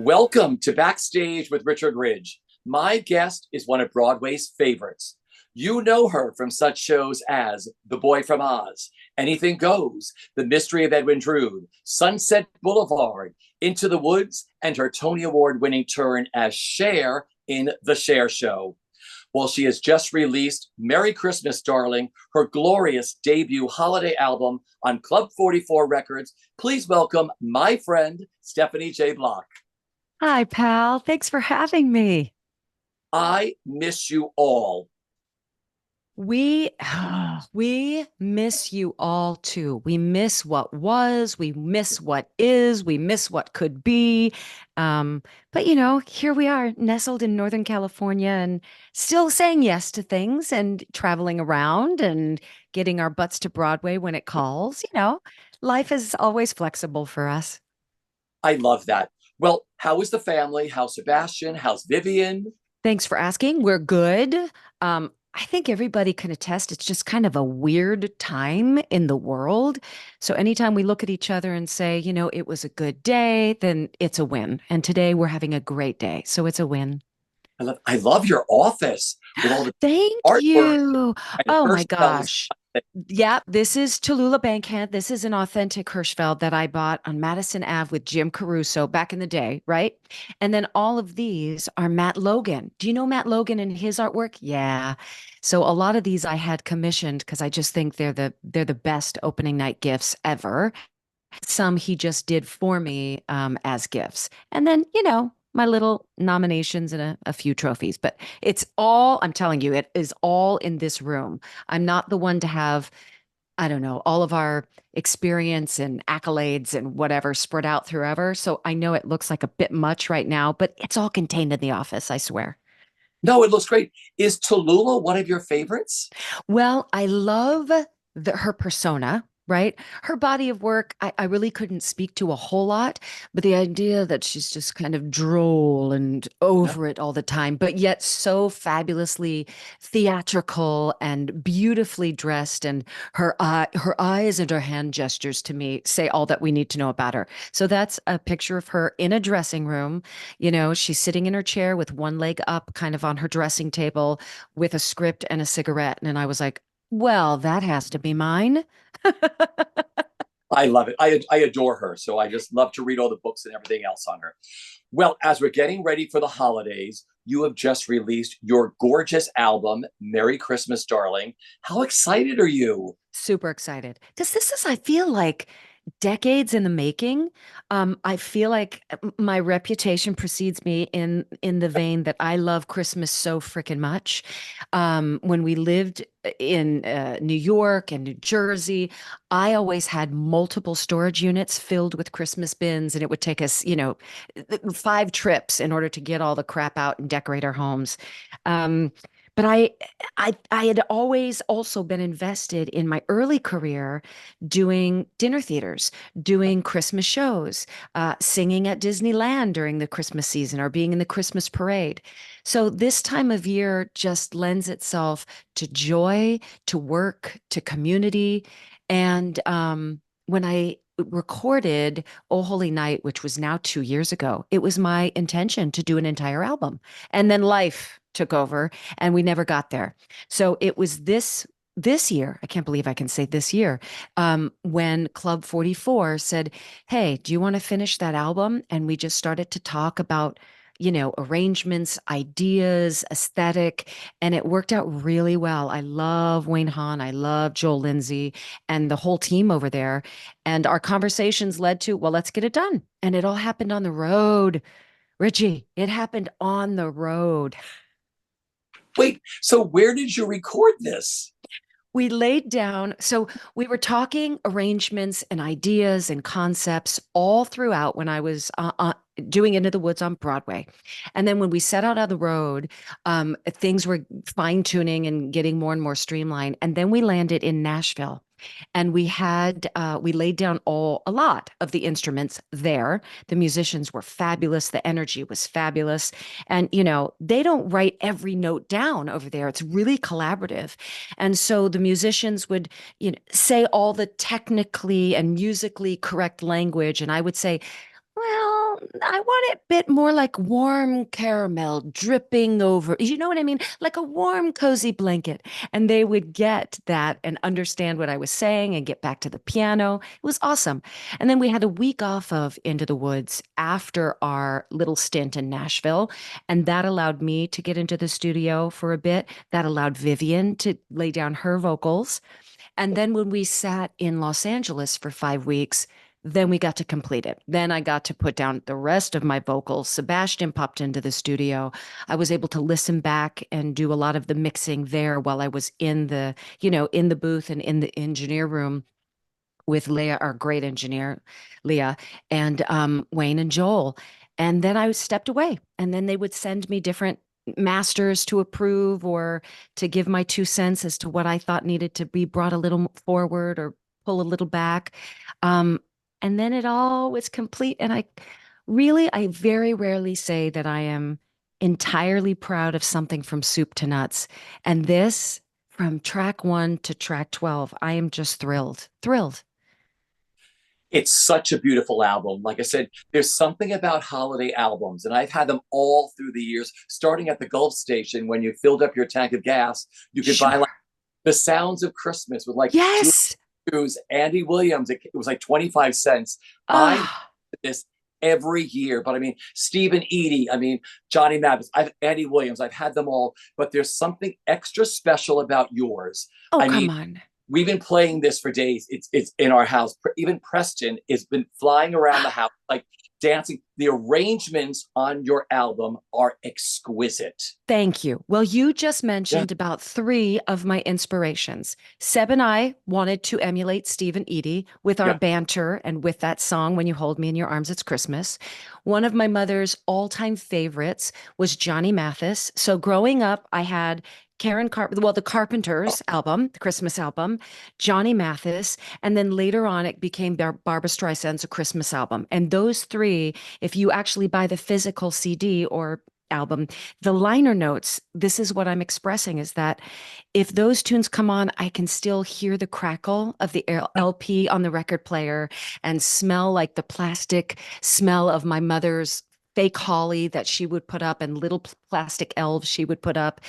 Welcome to Backstage with Richard Ridge. My guest is one of Broadway's favorites. You know her from such shows as The Boy from Oz, Anything Goes, The Mystery of Edwin Drood, Sunset Boulevard, Into the Woods, and her Tony Award winning turn as Cher in The Cher Show. Well, she has just released Merry Christmas, Darling, her glorious debut holiday album on Club 44 Records. Please welcome my friend, Stephanie J. Block. Hi, pal. Thanks for having me. I miss you all. We we miss you all too. We miss what was, we miss what is, we miss what could be. But here we are, nestled in Northern California and still saying yes to things and traveling around and getting our butts to Broadway when it calls. Life is always flexible for us. I love that. Well, how is the family? How's Sebastian? How's Vivian? Thanks for asking. We're good. I think everybody can attest it's just kind of a weird time in the world. So anytime we look at each other and say, it was a good day, then it's a win. And today we're having a great day. So it's a win. I love your office with all the Thank artwork you. and Oh my Hirschfeld's. gosh. Yeah, this is Tallulah Bankhead. This is an authentic Hirschfeld that I bought on Madison Ave with Jim Caruso back in the day, right? And then all of these are Matt Logan. Do you know Matt Logan and his artwork? Yeah. So a lot of these I had commissioned because I just think they're the best opening night gifts ever. Some he just did for me as gifts. And then, my little nominations and a few trophies. But it's all, I'm telling you, it is all in this room. I'm not the one to have, I don't know, all of our experience and accolades and whatever spread out through ever. So I know it looks like a bit much right now, but it's all contained in the office, I swear. No, it looks great. Is Tallulah one of your favorites? Well, I love her persona, right? Her body of work, I really couldn't speak to a whole lot, but the idea that she's just kind of droll and Yeah. over it all the time, but yet so fabulously theatrical and beautifully dressed, and her eyes and her hand gestures to me say all that we need to know about her. So that's a picture of her in a dressing room. She's sitting in her chair with one leg up, kind of on her dressing table, with a script and a cigarette. And I was like, well, that has to be mine. I love it. I adore her. So I just love to read all the books and everything else on her. Well, as we're getting ready for the holidays, you have just released your gorgeous album, Merry Christmas, Darling. How excited are you? Super excited because this is, I feel like, decades in the making. I feel like my reputation precedes me in the vein that I love Christmas so freaking much. When we lived in New York and New Jersey, I always had multiple storage units filled with Christmas bins, and it would take us, 5 trips in order to get all the crap out and decorate our homes. Um, but I had always also been invested in my early career doing dinner theaters, doing Christmas shows, singing at Disneyland during the Christmas season or being in the Christmas parade. So this time of year just lends itself to joy, to work, to community. And when I recorded Oh Holy Night, which was now 2 years ago, it was my intention to do an entire album. And then life took over and we never got there. So it was this year, I can't believe I can say this year, when Club 44 said, hey, do you want to finish that album? And we just started to talk about, arrangements, ideas, aesthetic, and it worked out really well. I love Wayne Hahn. I love Joel Lindsay and the whole team over there. And our conversations led to, well, let's get it done. And it all happened on the road. Richie, it happened on the road. Wait, so where did you record this? We laid down, so we were talking arrangements and ideas and concepts all throughout when I was doing Into the Woods on Broadway. And then when we set out on the road, things were fine tuning and getting more and more streamlined. And then we landed in Nashville. And we laid down a lot of the instruments there. The musicians were fabulous. The energy was fabulous. And, they don't write every note down over there. It's really collaborative. And so the musicians would, say all the technically and musically correct language. And I would say, well, I want it a bit more like warm caramel dripping over. You know what I mean? Like a warm, cozy blanket. And they would get that and understand what I was saying and get back to the piano. It was awesome. And then we had a week off of Into the Woods after our little stint in Nashville. And that allowed me to get into the studio for a bit. That allowed Vivian to lay down her vocals. And then when we sat in Los Angeles for 5 weeks, then we got to complete it. Then I got to put down the rest of my vocals. Sebastian popped into the studio. I was able to listen back and do a lot of the mixing there while I was in the, in the booth and in the engineer room with Leah, our great engineer, Leah, and Wayne and Joel. And then I stepped away, and then they would send me different masters to approve or to give my 2 cents as to what I thought needed to be brought a little forward or pull a little back. Um, and then it all was complete. And I very rarely say that I am entirely proud of something from soup to nuts. And this, from track 1 to track 12, I am just thrilled, thrilled. It's such a beautiful album. Like I said, there's something about holiday albums, and I've had them all through the years, starting at the Gulf station when you filled up your tank of gas. You could buy Sure. like The Sounds of Christmas with like Julie Yes. Andrews, Andy Williams. It was like 25 cents. I Ah, this every year. But I mean, Stephen Eady, I mean, Johnny Mathis, Andy Williams, I've had them all. But there's something extra special about yours. oh, I come mean, on. we've been playing this for days. It's in our house. Even Preston has been flying around the house, like dancing. The arrangements on your album are exquisite. Thank you. Well, you just Yeah, mentioned about 3 of my inspirations. Seb and I wanted to emulate Steve and Edie with our yeah. banter and with that song, When You Hold Me in Your Arms, It's Christmas. One of my mother's all-time favorites was Johnny Mathis. So growing up, I had the Oh, Carpenters album, the Christmas album, Johnny Mathis, and then later on it became Barbara Streisand's A Christmas album. And those three, if you actually buy the physical CD or album, the liner notes, this is what I'm expressing is that if those tunes come on, I can still hear the crackle of the LP on the record player and smell like the plastic smell of my mother's fake holly that she would put up and little plastic elves she would put up.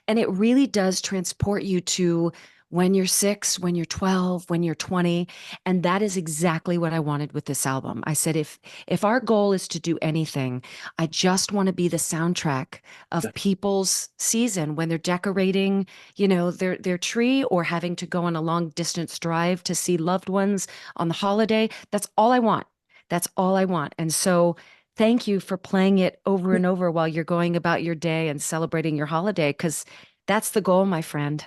And it really does transport you to when you're 6, when you're 12, when you're 20. And that is exactly what I wanted with this album. I said, if our goal is to do anything, I just want to be the soundtrack yeah. of people's season when they're decorating, their tree or having to go on a long distance drive to see loved ones on the holiday. That's all I want. That's all I want. And so thank you for playing it over and over while you're going about your day and celebrating your holiday, because that's the goal, my friend.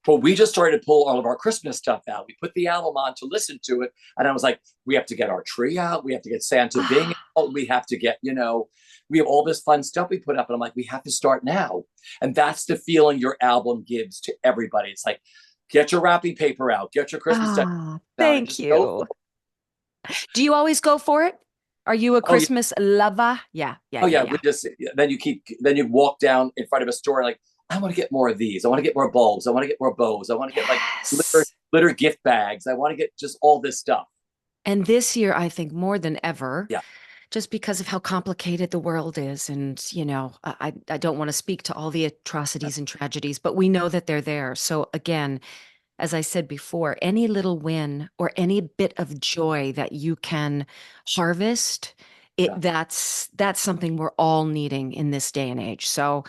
Well, we just started to pull all of our Christmas stuff out. We put the album on to listen to it. And I was like, we have to get our tree out. We have to get Santa Bing Ah, out. We have to get, we have all this fun stuff we put up. And I'm like, we have to start now. And that's the feeling your album gives to everybody. It's like, get your wrapping paper out, get your Christmas stuff out, and thank just go for you. it. Do you always go for it? Are you a Oh, yeah. Christmas lover? Yeah, yeah, Oh, yeah, yeah. We yeah. just, then you walk down in front of a store like, I want to get more of these. I want to get more bulbs. I want to get more bows. I want to get like Yes. glitter gift bags. I want to get just all this stuff. And this year, I think more than ever, Yeah. just because of how complicated the world is. And, I don't want to speak to all the atrocities and tragedies, but we know that they're there. So again, as I said before, any little win or any bit of joy that you can harvest, Yeah. that's something we're all needing in this day and age. So,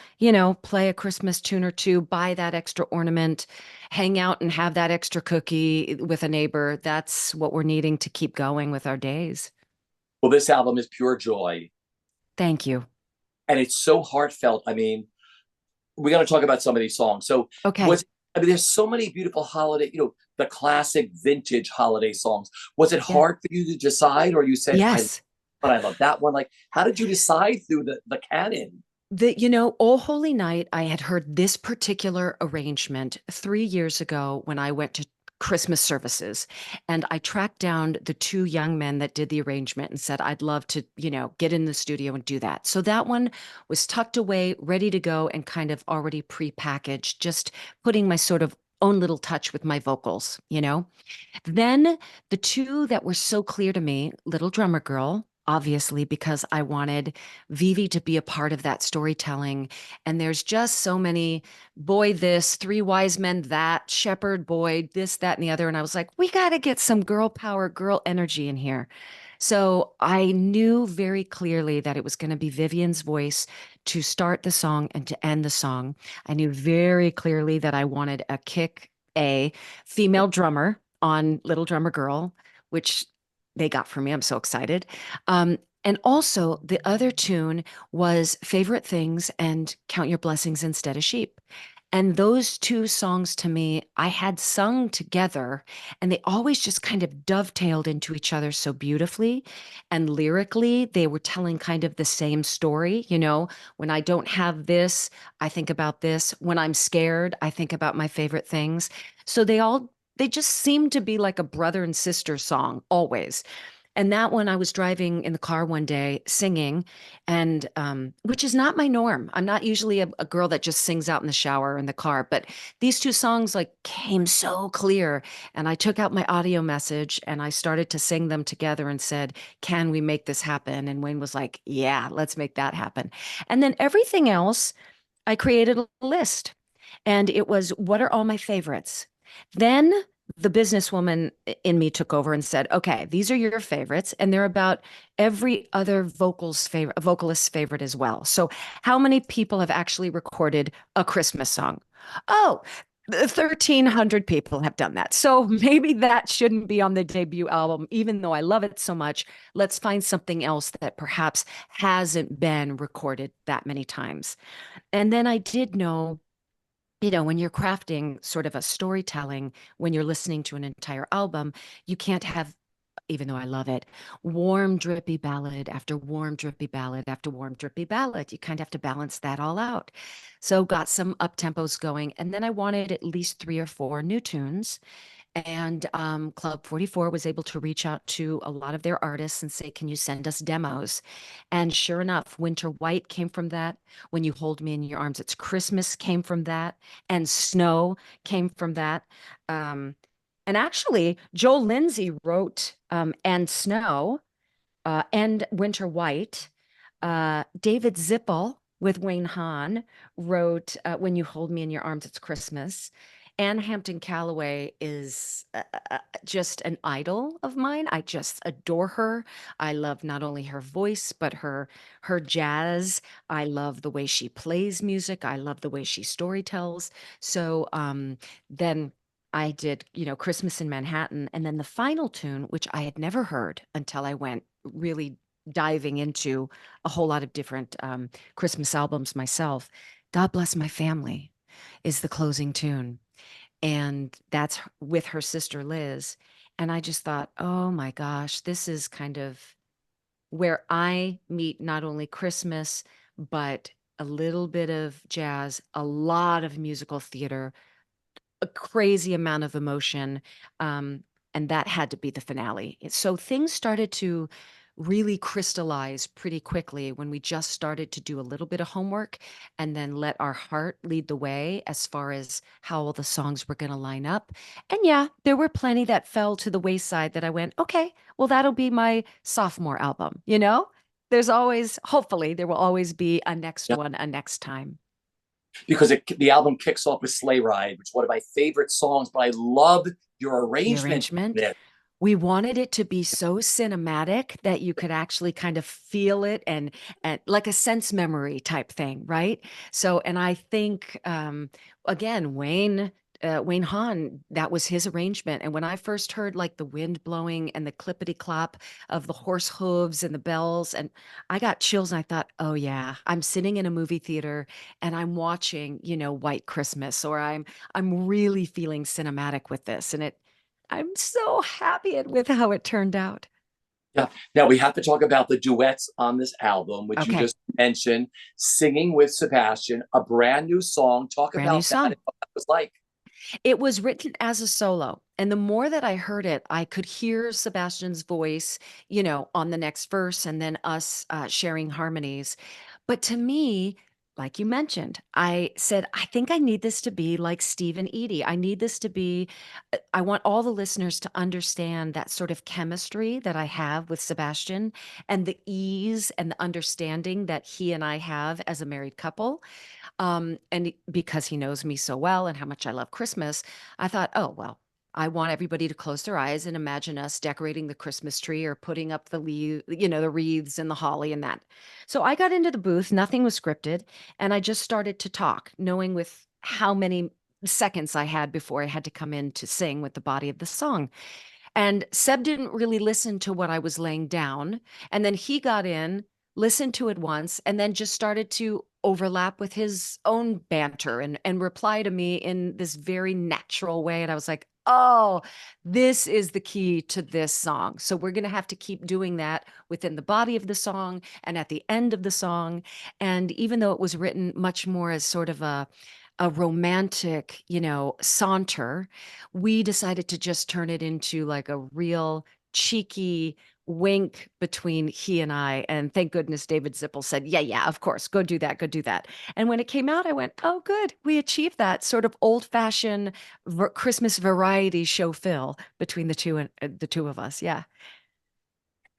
play a Christmas tune or two, buy that extra ornament, hang out and have that extra cookie with a neighbor. That's what we're needing to keep going with our days. Well, this album is pure joy. Thank you. And it's so heartfelt. I mean, we're going to talk about some of these songs. So, Okay. was I mean, there's so many beautiful holiday, the classic vintage holiday songs. Was it Yeah. hard for you to decide, or you said, Yes. but I love that one? Like, how did you decide through the canon? Oh Holy Night, I had heard this particular arrangement 3 years ago when I went to Christmas services. And I tracked down the 2 young men that did the arrangement and said, I'd love to, get in the studio and do that. So that one was tucked away, ready to go, and kind of already pre-packaged, just putting my sort of own little touch with my vocals. Then the two that were so clear to me, Little Drummer Girl, obviously, because I wanted Vivi to be a part of that storytelling. And there's just so many boy this, three wise men that, shepherd boy, this, that, and the other. And I was like, we got to get some girl power, girl energy in here. So I knew very clearly that it was going to be Vivian's voice to start the song and to end the song. I knew very clearly that I wanted a female drummer on Little Drummer Girl, which they got for me. I'm so excited. And also, the other tune was Favorite Things and Count Your Blessings Instead of Sheep. And those two songs to me, I had sung together, and they always just kind of dovetailed into each other so beautifully. And lyrically, they were telling kind of the same story. When I don't have this, I think about this. When I'm scared, I think about my favorite things. So they just seemed to be like a brother and sister song always. And that one, I was driving in the car one day singing, and which is not my norm. I'm not usually a girl that just sings out in the shower or in the car, but these two songs like came so clear. And I took out my audio message and I started to sing them together and said, can we make this happen? And Wayne was like, yeah, let's make that happen. And then everything else, I created a list, and it was, what are all my favorites? Then the businesswoman in me took over and said, okay, these are your favorites, and they're about every other vocalist's favorite as well. So how many people have actually recorded a Christmas song? Oh, 1,300 people have done that. So maybe that shouldn't be on the debut album, even though I love it so much. Let's find something else that perhaps hasn't been recorded that many times. And then I did know, when you're crafting sort of a storytelling, when you're listening to an entire album, you can't have, even though I love it, warm, drippy ballad after warm, drippy ballad after warm, drippy ballad. You kind of have to balance that all out. So got some up tempos going. And then I wanted at least three or four new tunes. And Club 44 was able to reach out to a lot of their artists and say, can you send us demos? And sure enough, Winter White came from that. When You Hold Me in Your Arms, It's Christmas came from that. And Snow came from that. Um, and actually, Joel Lindsay wrote And Snow and Winter White. David Zippel with Wayne Hahn wrote When You Hold Me in Your Arms, It's Christmas. Anne Hampton Callaway is just an idol of mine. I just adore her. I love not only her voice, but her jazz. I love the way she plays music. I love the way she storytells. So then I did, Christmas in Manhattan. And then the final tune, which I had never heard until I went really diving into a whole lot of different Christmas albums myself. God Bless My Family is the closing tune. And that's with her sister Liz. And I just thought, oh my gosh, this is kind of where I meet not only Christmas, but a little bit of jazz, a lot of musical theater, a crazy amount of emotion. And that had to be the finale. So things started to really crystallize pretty quickly when we just started to do a little bit of homework and then let our heart lead the way as far as how all the songs were going to line up. And yeah, there were plenty that fell to the wayside that I went, okay, well, that'll be my sophomore album. There's always, hopefully, there will always be a next Yeah. one, a next time. Because the album kicks off with Sleigh Ride, which is one of my favorite songs, but I love your The arrangement arrangement. in it. We wanted it to be so cinematic that you could actually kind of feel it and like a sense memory type thing, right? So, and I think again, Wayne Hahn, that was his arrangement. And when I first heard like the wind blowing and the clippity clop of the horse hooves and the bells, and I got chills and I thought, oh yeah, I'm sitting in a movie theater and I'm watching, White Christmas, or I'm really feeling cinematic with this. And I'm so happy with how it turned out. Yeah. Now we have to talk about the duets on this album, which you Okay, just mentioned, Singing with Sebastian, a brand new song. Talk brand new about that and song. what that was like. It was written as a solo. And the more that I heard it, I could hear Sebastian's voice, on the next verse and then us sharing harmonies. But to me, like you mentioned, I said, I think I need this to be like Steve and Edie. I need this to be, I want all the listeners to understand that sort of chemistry that I have with Sebastian and the ease and the understanding that he and I have as a married couple. And because he knows me so well and how much I love Christmas, I thought, oh, well, I want everybody to close their eyes and imagine us decorating the Christmas tree or putting up the wreaths and the holly and that. So I got into the booth, nothing was scripted, and I just started to talk, knowing with how many seconds I had before I had to come in to sing with the body of the song. And Seb didn't really listen to what I was laying down. And then he got in, listened to it once, and then just started to overlap with his own banter and reply to me in this very natural way. And I was like, oh, this is the key to this song. So we're going to have to keep doing that within the body of the song and at the end of the song. And even though it was written much more as sort of a romantic, saunter, we decided to just turn it into like a real cheeky wink between he and I. And thank goodness David Zippel said, yeah, yeah, of course, go do that, go do that. And when it came out, I went, oh, good, we achieved that sort of old-fashioned Christmas variety show fill between the two of us. Yeah.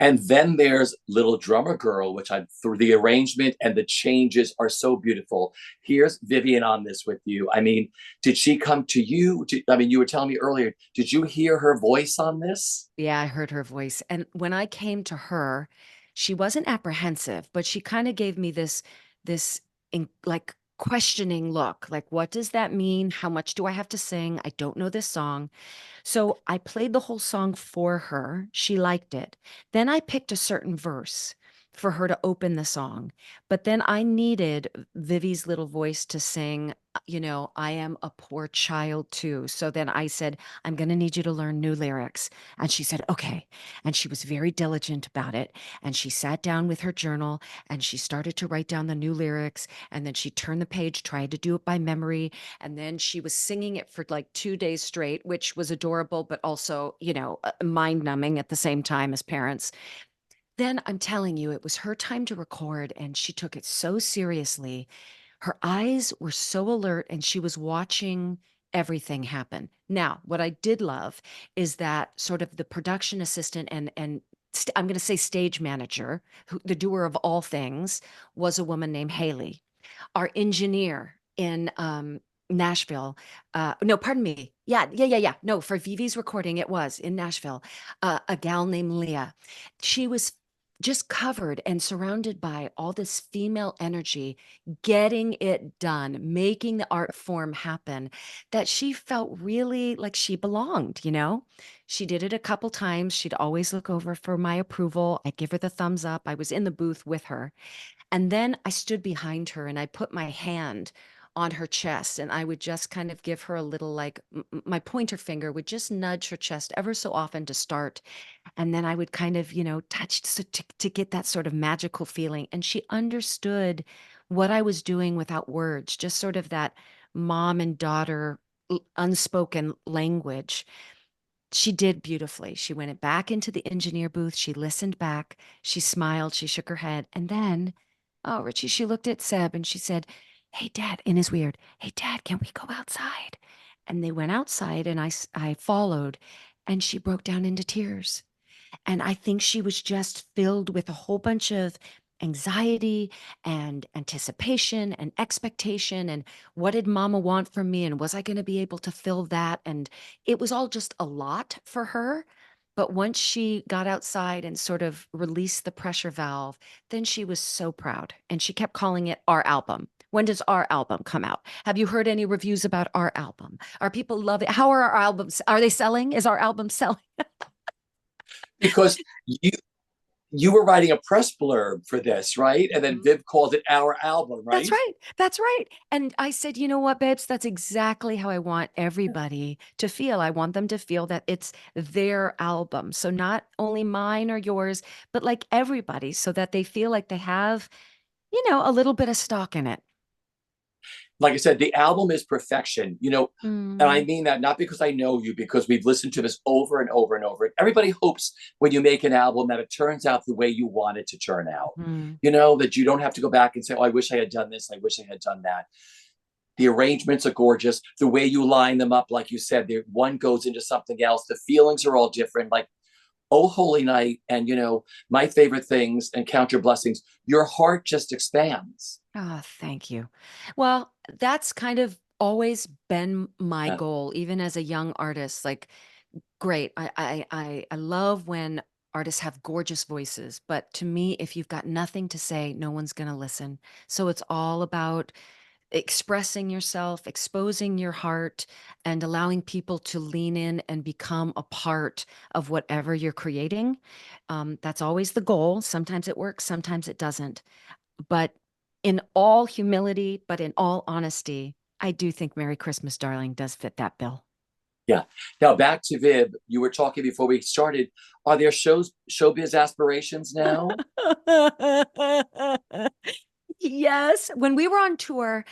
And then there's Little Drummer Girl, which I through the arrangement and the changes are so beautiful. Here's Vivian on this with you. I mean, did she come to you? I mean, you were telling me earlier, did you hear her voice on this? Yeah, I heard her voice. And when I came to her, she wasn't apprehensive, but she kind of gave me this like questioning look. Like, what does that mean? How much do I have to sing? I don't know this song. So I played the whole song for her. She liked it. Then I picked a certain verse for her to open the song. But then I needed Vivi's little voice to sing, I am a poor child too. So then I said, I'm going to need you to learn new lyrics. And she said, okay. And she was very diligent about it. And she sat down with her journal and she started to write down the new lyrics. And then she turned the page, tried to do it by memory. And then she was singing it for like 2 days straight, which was adorable, but also, mind numbing at the same time as parents. Then I'm telling you, it was her time to record, and she took it so seriously. Her eyes were so alert, and she was watching everything happen. Now, what I did love is that sort of the production assistant and I'm going to say stage manager, the doer of all things, was a woman named Haley. Our engineer in Nashville. No, pardon me. Yeah, yeah, yeah, yeah. No, for Vivi's recording, it was in Nashville. A gal named Leah. She was just covered and surrounded by all this female energy, getting it done, making the art form happen, that she felt really like she belonged. She did it a couple times. She'd always look over for my approval. I'd give her the thumbs up. I was in the booth with her. And then I stood behind her and I put my hand on her chest and I would just kind of give her a little like my pointer finger would just nudge her chest ever so often to start. And then I would kind of, touch to get that sort of magical feeling. And she understood what I was doing without words, just sort of that mom and daughter unspoken language. She did beautifully. She went back into the engineer booth. She listened back. She smiled. She shook her head. And then, oh, Richie, she looked at Seb and she said, hey, Dad, and it's weird. Hey, Dad, can we go outside? And they went outside and I followed and she broke down into tears. And I think she was just filled with a whole bunch of anxiety and anticipation and expectation. And what did mama want from me? And was I going to be able to fill that? And it was all just a lot for her. But once she got outside and sort of released the pressure valve, then she was so proud. And she kept calling it our album. When does our album come out? Have you heard any reviews about our album? Are people love it? How are our albums? Are they selling? Is our album selling? Because you were writing a press blurb for this, right? And then Mhm. Viv called it our album, That's right? right. That's right. And I said, you know what, babes? That's exactly how I want everybody to feel. I want them to feel that it's their album. So not only mine or yours, but like everybody, so that they feel like they have, a little bit of stock in it. like I said, the album is perfection, and I Mm, mean that not because I know you, because we've listened to this over and over and over. Everybody hopes when you make an album that it turns out the way you want it to turn out. mm. That you don't have to go back and say, oh, I wish I had done this. I wish I had done that. The arrangements are gorgeous. The way you line them up, like you said, one goes into something else. The feelings are all different. Like, oh, holy night. And, my favorite things and count your blessings. Your heart just expands. Oh, thank you. Well, that's kind of always been my Yeah. goal, even as a young artist. Like, great. I love when artists have gorgeous voices, but to me, if you've got nothing to say, no one's going to listen. So it's all about expressing yourself, exposing your heart, and allowing people to lean in and become a part of whatever you're creating. That's always the goal. Sometimes it works, sometimes it doesn't. But in all humility, but in all honesty, I do think Merry Christmas, Darling does fit that bill. Yeah. Now back to Vib. You were talking before we started. Are there showbiz aspirations now? Yes. When we were on tour,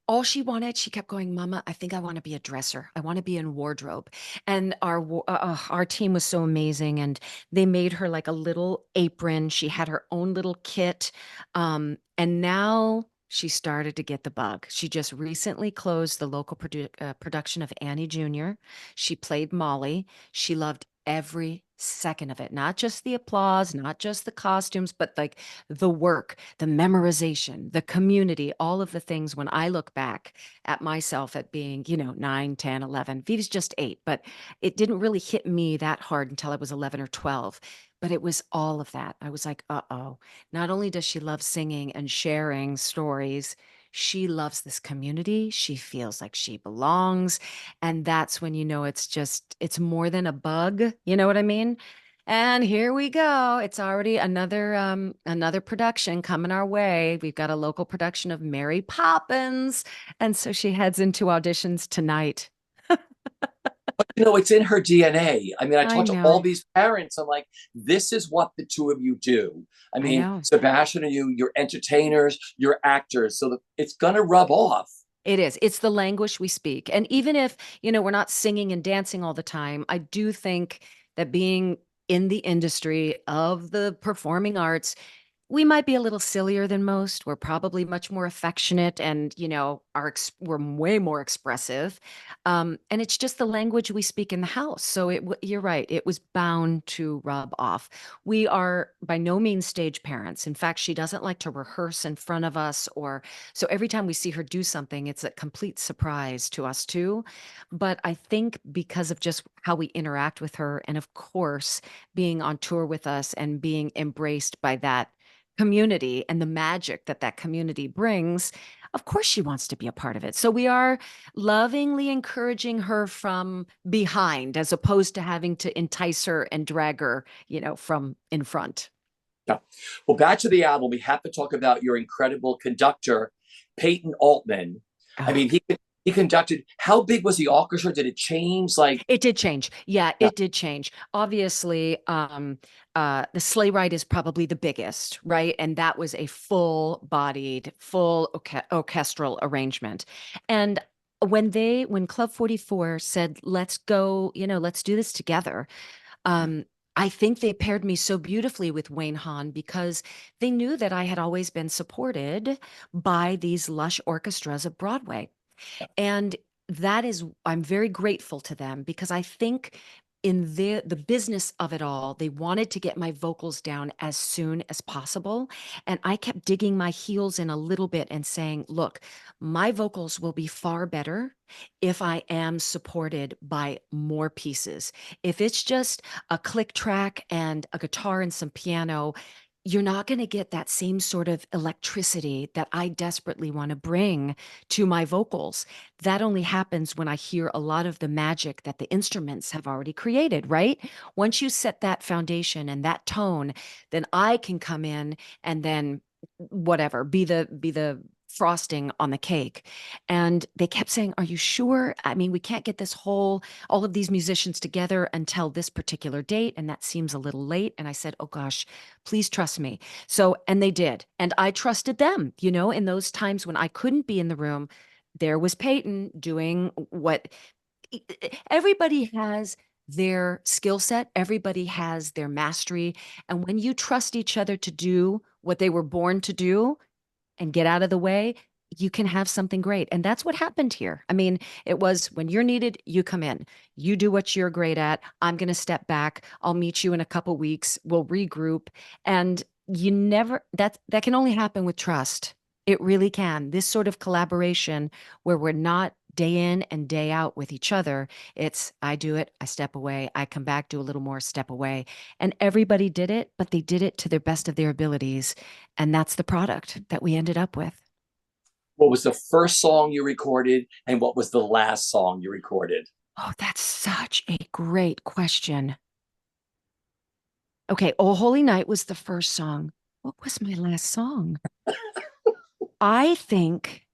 all she wanted, she kept going, Mama, I think I want to be a dresser. I want to be in wardrobe. And our team was so amazing. And they made her like a little apron. She had her own little kit. And now she started to get the bug. She just recently closed the local production of Annie Jr. She played Molly. She loved every second of it, not just the applause, not just the costumes, but like the work, the memorization, the community, all of the things. When I look back at myself at being, 9, 10, 11, Viva's just 8, but it didn't really hit me that hard until I was 11 or 12. But it was all of that. I was like, uh-oh, not only does she love singing and sharing stories, she loves this community. She feels like she belongs. And that's when it's more than a bug. You know what I mean? And here we go. It's already another production coming our way. We've got a local production of Mary Poppins. And so she heads into auditions tonight. It's in her DNA. I mean, I I talk to all know. these parents. I'm like, this is what the two of you do. I I mean, know. Sebastian and you're entertainers, you're actors. So it's going to rub off. It is. It's the language we speak. And even if, we're not singing and dancing all the time, I do think that being in the industry of the performing arts, we might be a little sillier than most. We're probably much more affectionate and, we're way more expressive. And it's just the language we speak in the house. So you're right. It was bound to rub off. We are by no means stage parents. In fact, she doesn't like to rehearse in front of us so every time we see her do something, it's a complete surprise to us too. But I think because of just how we interact with her and of course being on tour with us and being embraced by that community and the magic that that community brings, of course she wants to be a part of it. So we are lovingly encouraging her from behind as opposed to having to entice her and drag her, from in front. Yeah. Well, back to the album, we have to talk about your incredible conductor, Peyton Altman. I Oh, mean, he conducted. How big was the orchestra? Did it change? Like, it did change. Yeah, yeah, it did change. Obviously, the sleigh ride is probably the biggest, right? And that was a full-bodied, full orchestral arrangement. And when Club 44 said, "Let's go, let's do this together," um, I think they paired me so beautifully with Wayne Hahn because they knew that I had always been supported by these lush orchestras of Broadway. And I'm very grateful to them because I think in the business of it all, they wanted to get my vocals down as soon as possible. And I kept digging my heels in a little bit and saying, look, my vocals will be far better if I am supported by more pieces. If it's just a click track and a guitar and some piano, you're not going to get that same sort of electricity that I desperately want to bring to my vocals. That only happens when I hear a lot of the magic that the instruments have already created, right? Once you set that foundation and that tone, then I can come in and then whatever, be the frosting on the cake. And they kept saying, "Are you sure? I mean, we can't get all of these musicians together until this particular date, and that seems a little late." And I said, "Oh gosh, please trust me." So, and they did. And I trusted them, in those times when I couldn't be in the room. there was Peyton doing what everybody has their skill set, everybody has their mastery. And when you trust each other to do what they were born to do and get out of the way, you can have something great. And that's what happened here. I mean, it was when you're needed, you come in, you do what you're great at. I'm going to step back. I'll meet you in a couple weeks. We'll regroup. And you never, that can only happen with trust. It really can. This sort of collaboration where we're not day in and day out with each other. It's I do it, I step away, I come back, do a little more, step away. And everybody did it, but they did it to their best of their abilities. And that's the product that we ended up with. What was the first song you recorded, and what was the last song you recorded? Oh, that's such a great question. Okay, Oh Holy Night was the first song. What was my last song? I think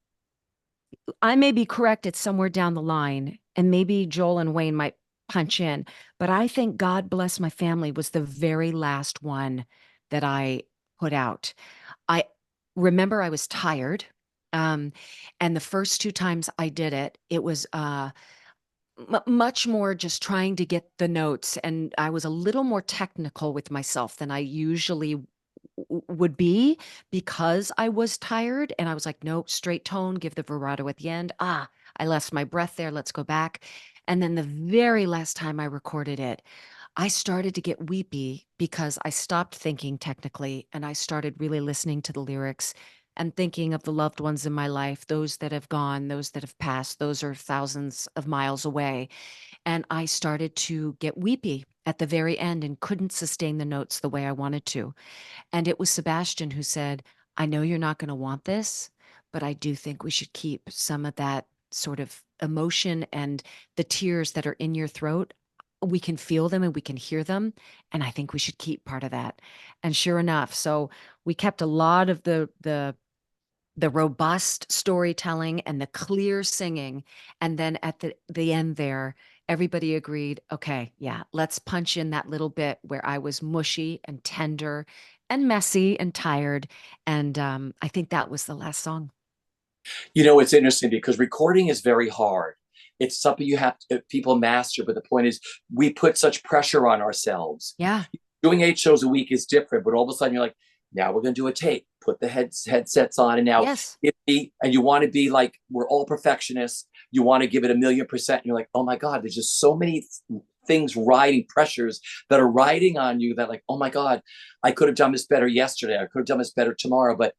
I may be correct, it's somewhere down the line, and maybe Joel and Wayne might punch in, but I think God Bless My Family was the very last one that I put out. I remember I was tired. Um, and the first two times I did it, it was much more just trying to get the notes. And I was a little more technical with myself than I usually would be because I was tired. And I was like, nope, straight tone, give the vibrato at the end. Ah, I lost my breath there. Let's go back. And then the very last time I recorded it, I started to get weepy because I stopped thinking technically and I started really listening to the lyrics and thinking of the loved ones in my life, those that have gone, those that have passed, those are thousands of miles away. And I started to get weepy at the very end and couldn't sustain the notes the way I wanted to. And it was Sebastian who said, I know you're not going to want this, but I do think we should keep some of that sort of emotion and the tears that are in your throat. We can feel them and we can hear them. And I think we should keep part of that. And sure enough, so we kept a lot of the robust storytelling and the clear singing. And then at the end there, everybody agreed, okay, yeah, let's punch in that little bit where I was mushy and tender and messy and tired. And I think that was the last song. You know, it's interesting because recording is very hard. It's something you have to, people master, but the point is, we put such pressure on ourselves. Yeah. Doing 8 shows a week is different, but all of a sudden you're like, now we're going to do a tape, put the headsets on, and now Yes. and you want to be like, we're all perfectionists. You want to give it 1,000,000%. And you're like, oh my God, there's just so many things riding pressures that are riding on you that like, oh my God, I could have done this better yesterday. I could have done this better tomorrow. But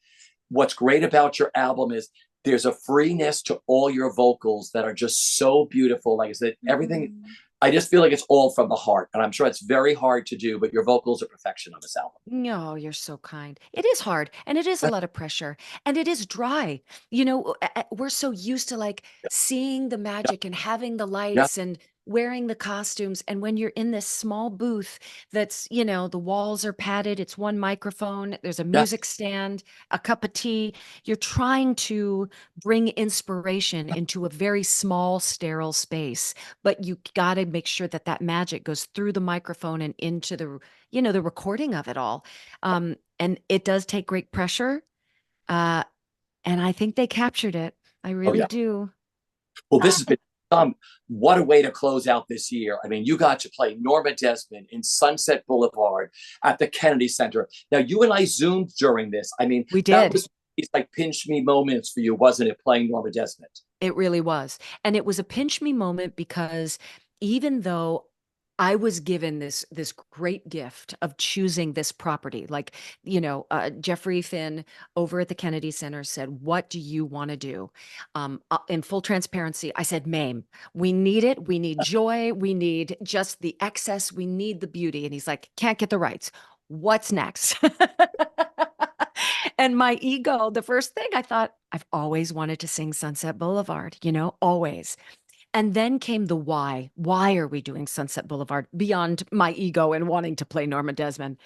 what's great about your album is there's a freeness to all your vocals that are just so beautiful. Like I said, everything, I just feel like it's all from the heart. And I'm sure it's very hard to do, but your vocals are perfection on this album. No, you're so kind. It is hard and it is a lot of pressure and it is dry. You know, we're so used to like seeing the Yeah, magic and having the yeah, lights and wearing the costumes. And when you're in this small booth that's, you know, the walls are padded, it's one microphone, there's a yeah, music stand, a cup of tea. You're trying to bring inspiration into a very small, sterile space, but you got to make sure that that magic goes through the microphone and into the the recording of it all. And it does take great pressure. Uh, and I think they captured it. I oh really yeah. do. Well, this has been what a way to close out this year. I mean, you got to play Norma Desmond in Sunset Boulevard at the Kennedy Center. Now, you and I Zoomed during this. I mean, We that did. was these like pinch me moments for you, wasn't it, playing Norma Desmond? It really was. And it was a pinch me moment because even though I was given this great gift of choosing this property, like Jeffrey Finn over at the Kennedy Center said, "What do you want to do?" In full transparency, I said, "Mame, we need it. We need joy. We need just the excess. We need the beauty." And he's like, "Can't get the rights. What's next?" And my ego, the first thing I thought, I've always wanted to sing Sunset Boulevard, always. And then came the why. Why are we doing Sunset Boulevard beyond my ego and wanting to play Norma Desmond?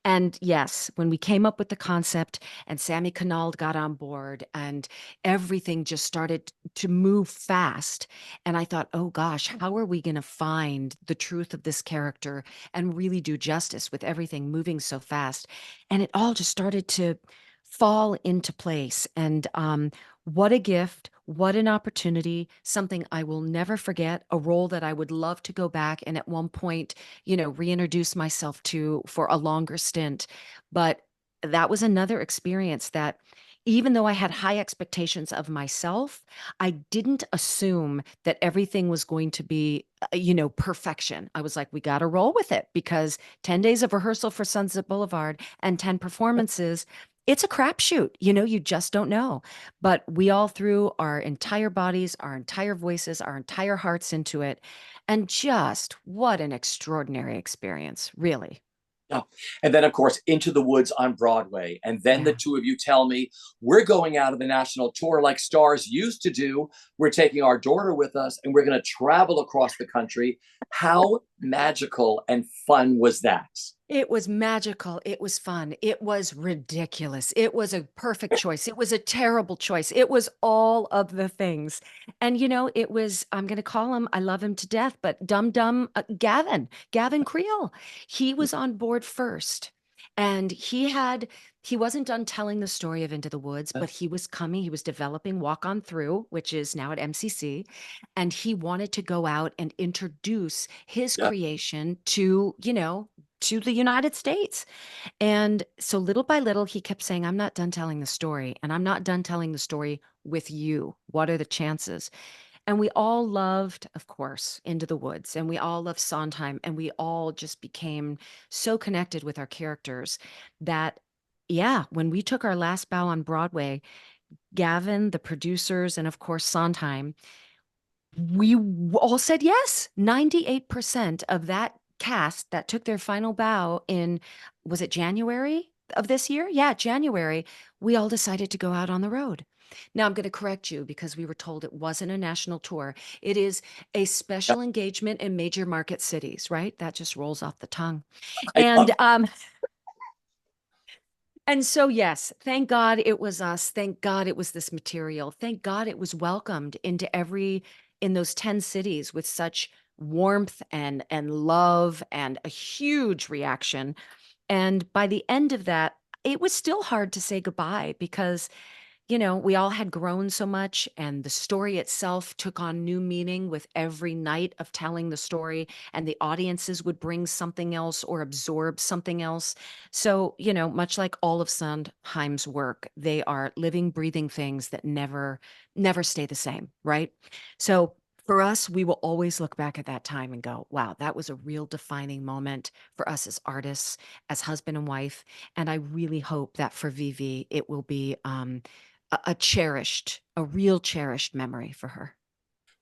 And yes, when we came up with the concept and Sammy Canald got on board and everything just started to move fast. And I thought, oh gosh, how are we going to find the truth of this character and really do justice with everything moving so fast? And it all just started to fall into place. And what a gift, what an opportunity, something I will never forget, a role that I would love to go back and at one point, reintroduce myself to for a longer stint. But that was another experience that, even though I had high expectations of myself, I didn't assume that everything was going to be, perfection. I was like, we got to roll with it because 10 days of rehearsal for Sunset Boulevard and 10 performances, it's a crapshoot. You just don't know. But we all threw our entire bodies, our entire voices, our entire hearts into it. And just what an extraordinary experience, really. Yeah. And then, of course, Into the Woods on Broadway. And then the Yeah. two of you tell me, we're going out of the national tour like stars used to do. We're taking our daughter with us and we're going to travel across the country. How magical and fun was that? It was magical. It was fun. It was ridiculous. It was a perfect choice. It was a terrible choice. It was all of the things. And, it was, I'm going to call him, I love him to death, but Dum Gavin Creel. He was on board first. And he wasn't done telling the story of Into the Woods, but he was developing Walk On Through, which is now at MCC. And he wanted to go out and introduce his Yeah. creation to the United States. And so little by little, he kept saying, I'm not done telling the story, and I'm not done telling the story with you. What are the chances? And we all loved, of course, Into the Woods, and we all loved Sondheim, and we all just became so connected with our characters that, yeah, when we took our last bow on Broadway, Gavin, the producers, and of course, Sondheim, we all said yes. 98% of that cast that took their final bow in, was it January of this year? Yeah, January. We all decided to go out on the road. Now I'm going to correct you because we were told it wasn't a national tour. It is a Yeah. special engagement in major market cities, right? That just rolls off the tongue. I And love so, yes, thank God it was us. Thank God it was this material. Thank God it was welcomed in those 10 cities with such warmth and love and a huge reaction. And by the end of that, it was still hard to say goodbye because we all had grown so much, and the story itself took on new meaning with every night of telling the story, and the audiences would bring something else or absorb something else. So, much like all of Sondheim's work, they are living, breathing things that never stay the same, right? So, for us, we will always look back at that time and go, wow, that was a real defining moment for us as artists, as husband and wife. And I really hope that for Vivi, it will be a real cherished memory for her.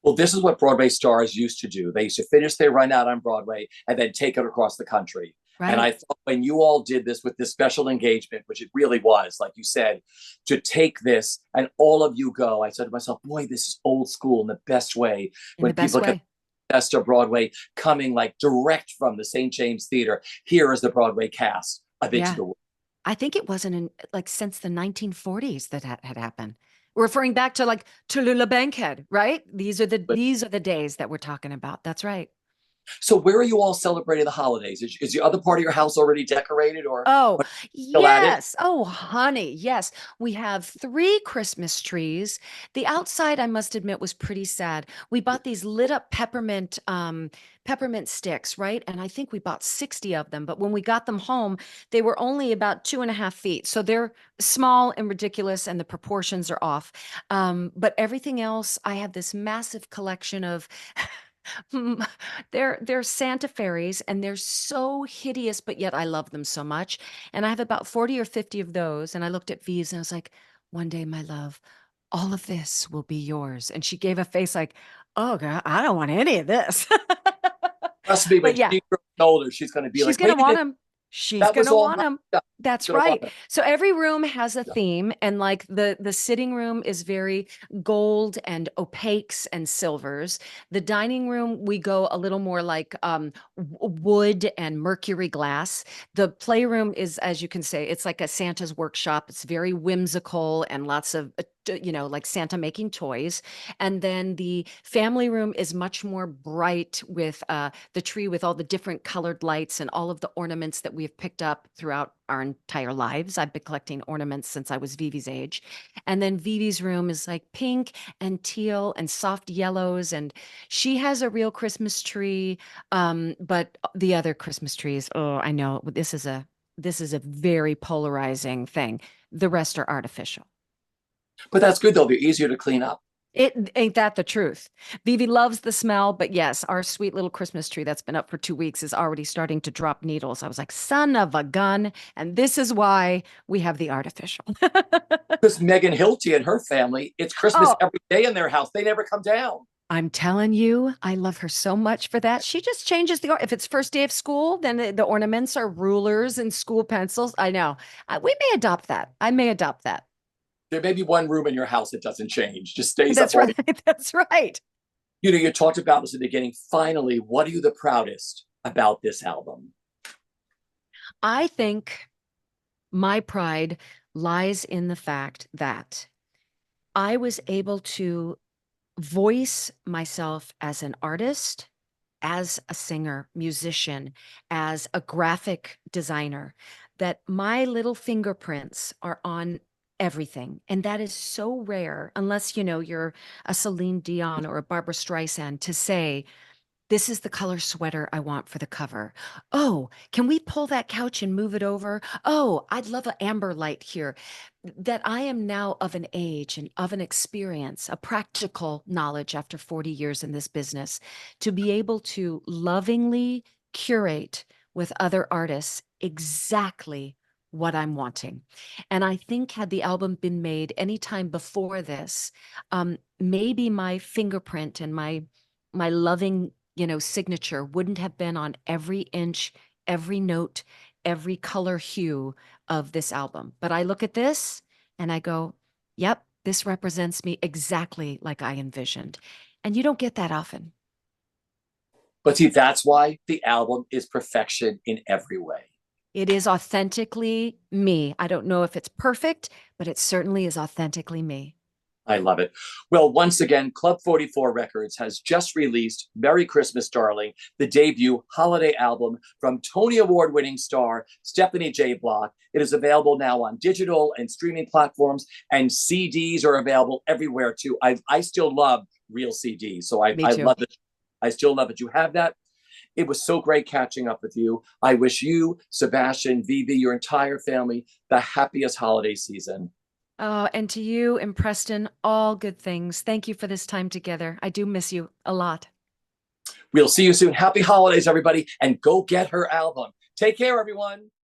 Well, this is what Broadway stars used to do. They used to finish their run out on Broadway and then take it across the country. And Right. I thought when you all did this with this special engagement, which it really was, like you said, to take this and all of you go, I said to myself, boy, this is old school in the best way. In the When best people get way. best of Broadway coming like direct from the St. James Theater, here is the Broadway cast of Into Yeah. the Woods. I think it wasn't in like since the 1940s that had happened. Referring back to like Tallulah Bankhead, right? These are the days that we're talking about. That's right. So where are you all celebrating the holidays? Is the other part of your house already decorated or Oh, still at it? yes. Oh, honey. Yes. We have 3 Christmas trees. The outside, I must admit, was pretty sad. We bought these lit up peppermint sticks, right? And I think we bought 60 of them. But when we got them home, they were only about 2.5 feet. So they're small and ridiculous, and the proportions are off. But everything else, I have this massive collection of they're Santa fairies, and they're so hideous, but yet I love them so much. And I have about 40 or 50 of those. And I looked at V's and I was like, one day, my love, all of this will be yours. And she gave a face like, oh God, I don't want any of this. Trust me, when But yeah, she grows older, she's going to be she's like, gonna wait a want minute, them. She's that was gonna all want my them. stuff. She's That's going to want right. them. So every room has a Yeah. theme, and like the sitting room is very gold and opaques and silvers. The dining room, we go a little more like wood and mercury glass. The playroom is, as you can say, it's like a Santa's workshop. It's very whimsical and lots of like Santa making toys. And then the family room is much more bright with the tree with all the different colored lights and all of the ornaments that we've picked up throughout our entire lives. I've been collecting ornaments since I was Vivi's age. And then Vivi's room is like pink and teal and soft yellows. And she has a real Christmas tree. But the other Christmas trees, oh, I know this is a very polarizing thing. The rest are artificial. But that's good though. They're easier to clean up. It ain't that the truth. Vivi loves the smell, but yes, our sweet little Christmas tree that's been up for 2 weeks is already starting to drop needles. I was like, son of a gun. And this is why we have the artificial. Because Megan Hilty and her family, it's Christmas Oh, every day in their house. They never come down. I'm telling you, I love her so much for that. She just changes if it's first day of school, then the ornaments are rulers and school pencils. I know. We may adopt that. I may adopt that. There may be one room in your house that doesn't change, just stays up That's all right. the. That's right. You talked about this at the beginning. Finally, what are you the proudest about this album? I think my pride lies in the fact that I was able to voice myself as an artist, as a singer, musician, as a graphic designer, that my little fingerprints are on everything. And that is so rare, unless, you're a Celine Dion or a Barbara Streisand, to say, this is the color sweater I want for the cover. Oh, can we pull that couch and move it over? Oh, I'd love an amber light here. That I am now of an age and of an experience, a practical knowledge after 40 years in this business, to be able to lovingly curate with other artists exactly what I'm wanting. And I think had the album been made anytime before this, maybe my fingerprint and my loving signature wouldn't have been on every inch, every note, every color hue of this album. But I look at this and I go, yep, this represents me exactly like I envisioned. And you don't get that often. But see, that's why the album is perfection in every way. It is authentically me. I don't know if it's perfect, but it certainly is authentically me. I love it. Well, once again, Club 44 Records has just released Merry Christmas, Darling, the debut holiday album from Tony Award winning star Stephanie J. Block. It is available now on digital and streaming platforms, and CDs are available everywhere too. I still love real CDs, so Me I too. love it. I still love it. You have that. It was so great catching up with you. I wish you, Sebastian, Vivi, your entire family, the happiest holiday season. Oh, and to you and Preston, all good things. Thank you for this time together. I do miss you a lot. We'll see you soon. Happy holidays, everybody, and go get her album. Take care, everyone.